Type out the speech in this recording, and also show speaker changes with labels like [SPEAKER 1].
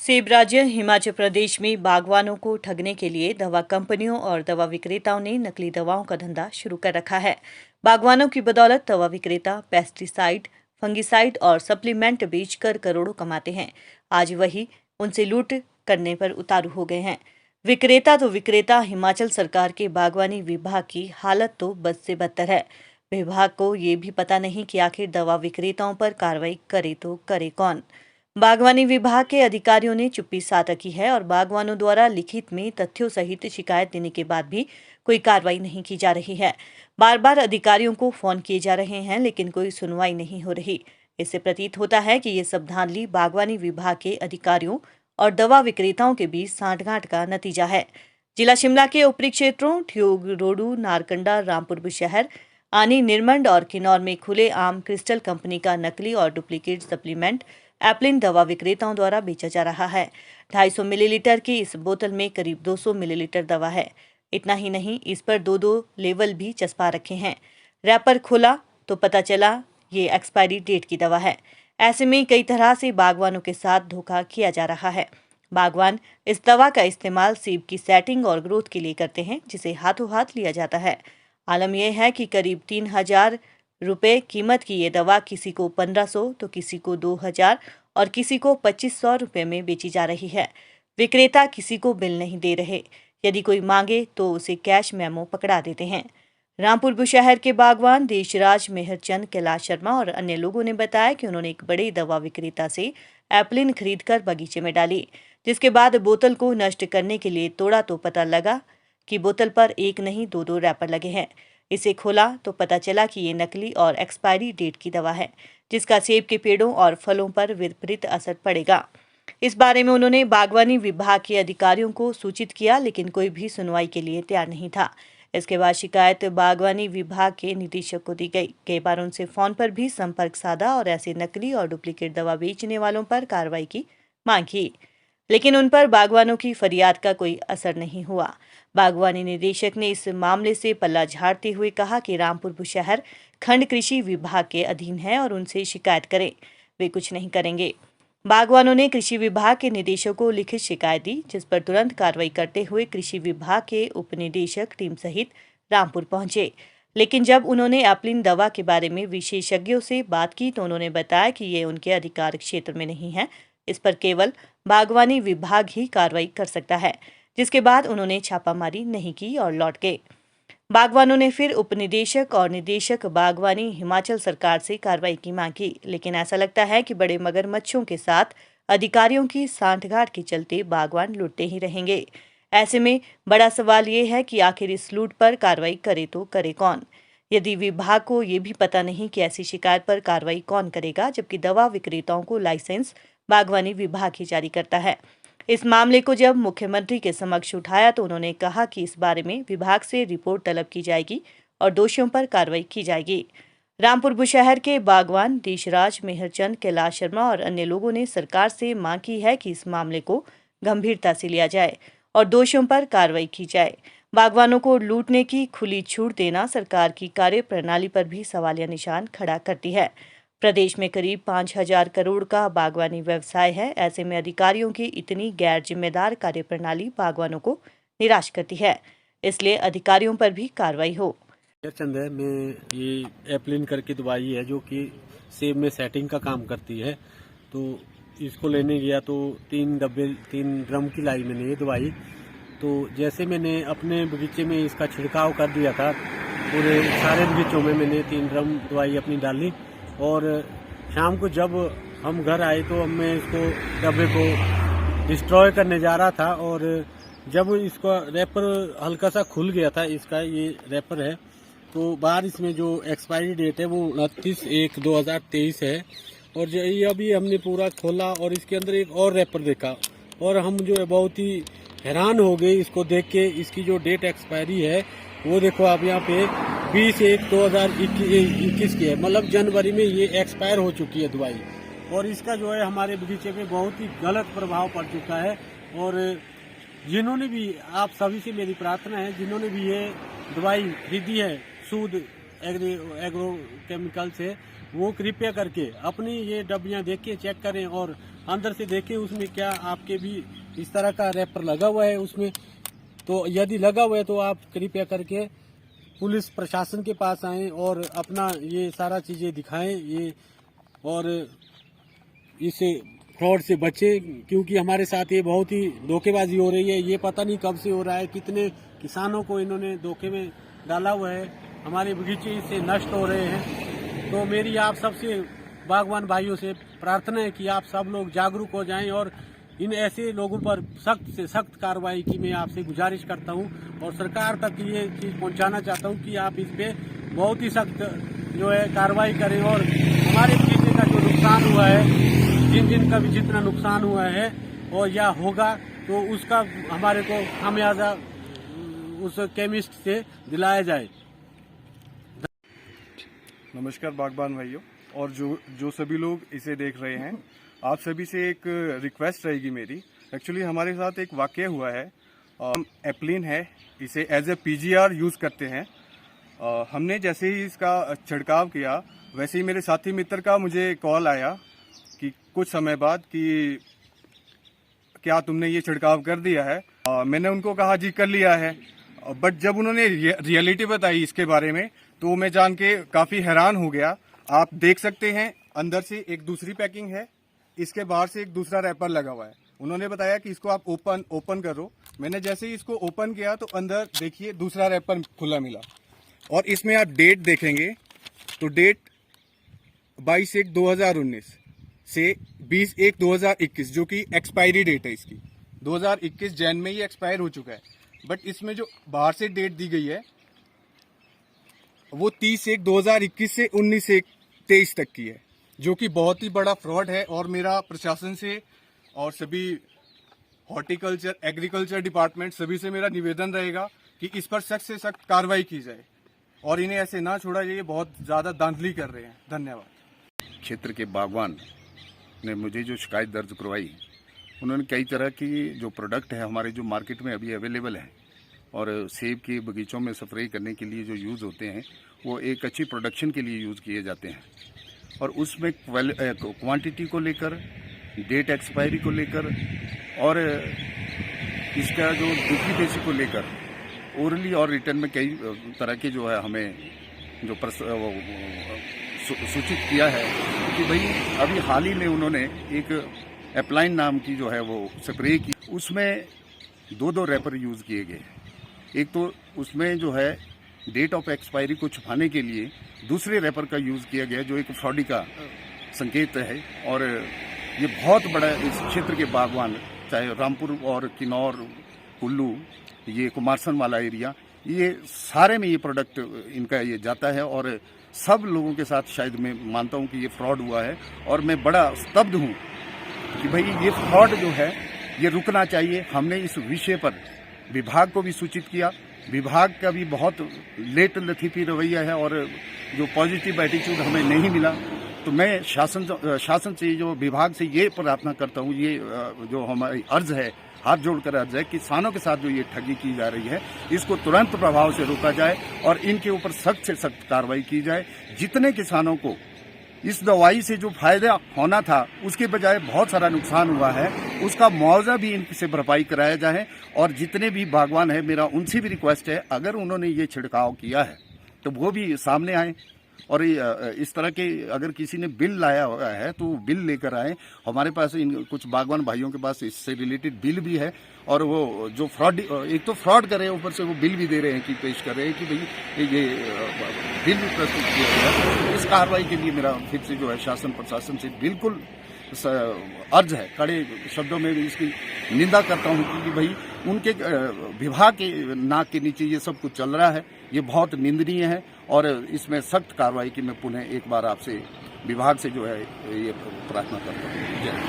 [SPEAKER 1] सेब राज्य हिमाचल प्रदेश में बागवानों को ठगने के लिए दवा कंपनियों और दवा विक्रेताओं ने नकली दवाओं का धंधा शुरू कर रखा है। बागवानों की बदौलत दवा विक्रेता पेस्टिसाइड, फंगिसाइड और सप्लीमेंट बेचकर करोड़ों कमाते हैं। आज वही उनसे लूट करने पर उतारू हो गए हैं। विक्रेता हिमाचल सरकार के बागवानी विभाग की हालत तो बद से बदतर है। विभाग को ये भी पता नहीं कि आखिर दवा विक्रेताओं पर कार्रवाई करे तो करे कौन। बागवानी विभाग के अधिकारियों ने चुप्पी साध रखी है और बागवानों द्वारा लिखित में तथ्यों सहित शिकायत देने के बाद भी कोई कार्रवाई नहीं की जा रही है। बार बार अधिकारियों को फोन किए जा रहे हैं लेकिन कोई सुनवाई नहीं हो रही। इससे प्रतीत होता है कि ये सब धांधली बागवानी विभाग के अधिकारियों और दवा विक्रेताओं के बीच सांठगांठ का नतीजा है। जिला शिमला के ऊपरी क्षेत्रों ठियोग, रोडू, नारकंडा, रामपुर बुशहर, आनी, निरमंड और किन्नौर में खुले आम क्रिस्टल कंपनी का नकली और डुप्लीकेट सप्लीमेंट एप्लिन दवा विक्रेताओं द्वारा बेचा जा रहा है। 250 मिलीलीटर की इस बोतल में करीब 200 मिलीलीटर दवा है। इतना ही नहीं, इस पर दो लेवल भी चस्पा रखे हैं। रैपर खोला तो पता चला ये एक्सपायरी डेट की दवा है। ऐसे में कई तरह से बागवानों के साथ धोखा किया जा रहा है। बागवान इस दवा का इस्तेमाल सेब की सेटिंग और ग्रोथ के लिए करते हैं, जिसे हाथों हाथ लिया जाता है। आलम यह है कि करीब 3,000 रुपए कीमत की ये दवा किसी को 1,500 तो किसी को 2,000 और किसी को 2,500 रुपए में बेची जा रही है। विक्रेता किसी को बिल नहीं दे रहे। यदि कोई मांगे तो उसे कैश मेमो पकड़ा देते हैं। रामपुर बुशहर के बागवान देशराज, मेहरचंद, कैलाश शर्मा और अन्य लोगों ने बताया कि उन्होंने एक बड़े दवा विक्रेता से एप्लिन खरीदकर बगीचे में डाली, जिसके बाद बोतल को नष्ट करने के लिए तोड़ा तो पता लगा कि बोतल पर एक नहीं दो रैपर लगे हैं। इसे खोला तो पता चला कि ये नकली और एक्सपायरी डेट की दवा है, जिसका सेब के पेड़ों और फलों पर विपरीत असर पड़ेगा। इस बारे में उन्होंने बागवानी विभाग के अधिकारियों को सूचित किया, लेकिन कोई भी सुनवाई के लिए तैयार नहीं था। इसके बाद शिकायत बागवानी विभाग के निदेशक को दी गई। कई बार उनसे फोन पर भी संपर्क साधा और ऐसे नकली और डुप्लीकेट दवा बेचने वालों पर कार्रवाई की मांग की, लेकिन उन पर बागवानों की फरियाद का कोई असर नहीं हुआ। बागवानी निदेशक ने इस मामले से पल्ला झाड़ते हुए कहा कि रामपुर बुशहर खंड कृषि विभाग के अधीन है और उनसे शिकायत करें, वे कुछ नहीं करेंगे। बागवानों ने कृषि विभाग के निदेशक को लिखित शिकायत दी, जिस पर तुरंत कार्रवाई करते हुए कृषि विभाग के उपनिदेशक टीम सहित रामपुर पहुंचे। लेकिन जब उन्होंने एप्लिन दवा के बारे में विशेषज्ञों से बात की तो उन्होंने बताया कि ये उनके अधिकार क्षेत्र में नहीं है। इस पर केवल बागवानी विभाग ही कार्रवाई कर सकता है, जिसके बाद उन्होंने छापामारी नहीं की और लौट गए। बागवानों ने फिर उपनिदेशक और निदेशक बागवानी हिमाचल सरकार से कार्रवाई की मांग की, लेकिन ऐसा लगता है कि बड़े मगरमच्छों के साथ अधिकारियों की सांठगांठ के चलते बागवान लूटते ही रहेंगे। ऐसे में बड़ा सवाल ये है कि आखिर इस लूट पर कार्रवाई करे तो करे कौन। यदि विभाग को ये भी पता नहीं कि ऐसी शिकायत पर कार्रवाई कौन करेगा, जबकि दवा विक्रेताओं को लाइसेंस बागवानी विभाग ही जारी करता है। इस मामले को जब मुख्यमंत्री के समक्ष उठाया तो उन्होंने कहा कि इस बारे में विभाग से रिपोर्ट तलब की जाएगी और दोषियों पर कार्रवाई की जाएगी। रामपुर बुशहर के बागवान देशराज, मेहरचंद, कैलाश शर्मा और अन्य लोगों ने सरकार से मांग की है कि इस मामले को गंभीरता से लिया जाए और दोषियों पर कार्रवाई की जाए। बागवानों को लूटने की खुली छूट देना सरकार की कार्यप्रणाली पर भी सवालिया निशान खड़ा करती है। प्रदेश में करीब 5,000 करोड़ का बागवानी व्यवसाय है। ऐसे में अधिकारियों की इतनी गैर जिम्मेदार कार्यप्रणाली बागवानों को निराश करती है, इसलिए अधिकारियों पर भी कार्रवाई हो।
[SPEAKER 2] चंद है, मैं ये एप्लिन करके दवाई है जो कि सेब में सेटिंग का काम करती है। तो इसको लेने गया तो 3 ड्रम की लाई मैंने ये दवाई। तो जैसे मैंने अपने बगीचे में इसका छिड़काव कर दिया था, पूरे सारे बगीचों में मैंने 3 ड्रम दवाई अपनी डाली और शाम को जब हम घर आए तो मैं इसको डब्बे को डिस्ट्रॉय करने जा रहा था और जब इसका रैपर हल्का सा खुल गया था, इसका ये रैपर है, तो बाहर इसमें जो एक्सपायरी डेट है वो 29/1/2023 है। और ये अभी हमने पूरा खोला और इसके अंदर एक और रैपर देखा और हम जो है बहुत ही हैरान हो गए इसको देख के। इसकी जो डेट एक्सपायरी है वो देखो आप यहाँ पे 20/1/2021 की है, मतलब जनवरी में ये एक्सपायर हो चुकी है दवाई। और इसका जो है हमारे बगीचे पे बहुत ही गलत प्रभाव पड़ चुका है। और जिन्होंने भी, आप सभी से मेरी प्रार्थना है, जिन्होंने भी ये दवाई खरीदी है सूद एग्रो केमिकल से, वो कृपया करके अपनी ये डब्बियां देख के चेक करें और अंदर से देखें उसमें क्या आपके भी इस तरह का रैपर लगा हुआ है उसमें। तो यदि लगा हुआ है तो आप कृपया करके पुलिस प्रशासन के पास आएं और अपना ये सारा चीजें दिखाएं ये, और इसे फ्रॉड से बचें, क्योंकि हमारे साथ ये बहुत ही धोखेबाजी हो रही है। ये पता नहीं कब से हो रहा है, कितने किसानों को इन्होंने धोखे में डाला हुआ है, हमारे बगीचे इससे नष्ट हो रहे हैं। तो मेरी आप सबसे बागवान भाइयों से प्रार्थना है कि आप सब लोग जागरूक हो जाएं और इन ऐसे लोगों पर सख्त से सख्त कार्रवाई की मैं आपसे गुजारिश करता हूं, और सरकार तक ये चीज पहुंचाना चाहता हूं कि आप इस पे बहुत ही सख्त जो है कार्रवाई करें, और हमारे बगीचे का जो नुकसान हुआ है, जिन का भी जितना नुकसान हुआ है और या होगा, तो उसका हमारे को खामियाजा उस केमिस्ट से दिलाया जाए।
[SPEAKER 3] नमस्कार बागबान भाइयों और जो सभी लोग इसे देख रहे हैं, आप सभी से एक रिक्वेस्ट रहेगी मेरी। एक्चुअली हमारे साथ एक वाकया हुआ है। एप्लिन है, इसे एज ए पीजीआर यूज़ करते हैं। हमने जैसे ही इसका छिड़काव किया, वैसे ही मेरे साथी मित्र का मुझे कॉल आया कि कुछ समय बाद कि क्या तुमने ये छिड़काव कर दिया है। मैंने उनको कहा जी कर लिया है, बट जब उन्होंने रियलिटी बताई इसके बारे में तो मैं जान के काफ़ी हैरान हो गया। आप देख सकते हैं अंदर से एक दूसरी पैकिंग है, इसके बाहर से एक दूसरा रैपर लगा हुआ है। उन्होंने बताया कि इसको आप ओपन करो। मैंने जैसे ही इसको ओपन किया तो अंदर देखिए दूसरा रैपर खुला मिला, और इसमें आप डेट देखेंगे तो डेट 22/1/2019 से 20/1/2021 जो कि एक्सपायरी डेट है इसकी। 2021 जैन में ही एक्सपायर हो चुका है, बट इसमें जो बाहर से डेट दी गई है वो 30/1/2021 से 19/1/23 तक की है, जो कि बहुत ही बड़ा फ्रॉड है। और मेरा प्रशासन से और सभी हॉर्टिकल्चर एग्रीकल्चर डिपार्टमेंट सभी से मेरा निवेदन रहेगा कि इस पर सख्त से सख्त कार्रवाई की जाए और इन्हें ऐसे ना छोड़ा जाए, बहुत ज़्यादा धांधली कर रहे हैं। धन्यवाद।
[SPEAKER 4] क्षेत्र के बागवान ने मुझे जो शिकायत दर्ज करवाई, उन्होंने कई तरह की जो प्रोडक्ट है हमारे जो मार्केट में अभी अवेलेबल है और सेब के बगीचों में स्प्रे करने के लिए जो यूज़ होते हैं वो एक अच्छी प्रोडक्शन के लिए यूज़ किए जाते हैं, और उसमें क्वांटिटी को लेकर, डेट एक्सपायरी को लेकर और इसका जो डुप्लीकेसी को लेकर ओरली और रिटर्न में कई तरह के जो है हमें जो सूचित किया है कि भाई अभी हाल ही में उन्होंने एक एप्लाइन नाम की जो है वो स्प्रे की, उसमें 2 रैपर यूज़ किए गए। एक तो उसमें जो है डेट ऑफ एक्सपायरी को छुपाने के लिए दूसरे रैपर का यूज़ किया गया, जो एक फ्रॉडी का संकेत है। और ये बहुत बड़ा इस क्षेत्र के बागवान, चाहे रामपुर और किन्नौर, कुल्लू, ये कुमारसम वाला एरिया, ये सारे में ये प्रोडक्ट इनका ये जाता है, और सब लोगों के साथ शायद मैं मानता हूँ कि ये फ्रॉड हुआ है। और मैं बड़ा स्तब्ध हूँ कि भाई ये फ्रॉड जो है ये रुकना चाहिए। हमने इस विषय पर विभाग को भी सूचित किया, विभाग का भी बहुत लेट लतीफ़ी रवैया है और जो पॉजिटिव एटीट्यूड हमें नहीं मिला। तो मैं शासन से जो विभाग से ये प्रार्थना करता हूँ, ये जो हमारी अर्ज है, हाथ जोड़कर अर्ज है, किसानों के साथ जो ये ठगी की जा रही है इसको तुरंत प्रभाव से रोका जाए और इनके ऊपर सख्त से सख्त कार्रवाई की जाए। जितने किसानों को इस दवाई से जो फायदा होना था उसके बजाय बहुत सारा नुकसान हुआ है, उसका मुआवजा भी इनसे भरपाई कराया जाए। और जितने भी बागवान है, मेरा उनसे भी रिक्वेस्ट है, अगर उन्होंने ये छिड़काव किया है तो वो भी सामने आए, और इस तरह के अगर किसी ने बिल लाया हुआ है तो बिल लेकर आए। हमारे पास कुछ बागवान भाइयों के पास इससे रिलेटेड बिल भी है, और वो जो फ्रॉड, एक तो फ्रॉड कर रहे हैं, ऊपर से वो बिल भी दे रहे हैं कि पेश कर रहे हैं कि भाई ये बिल भी प्रस्तुत किया गया। इस कार्रवाई के लिए मेरा फिर से जो है शासन प्रशासन से बिल्कुल अर्ज है, कड़े शब्दों में भी इसकी निंदा करता हूँ कि भाई उनके विभाग के नाक के नीचे ये सब कुछ चल रहा है, ये बहुत निंदनीय है। और इसमें सख्त कार्रवाई की मैं पुनः एक बार आपसे विभाग से जो है ये प्रार्थना करता हूँ।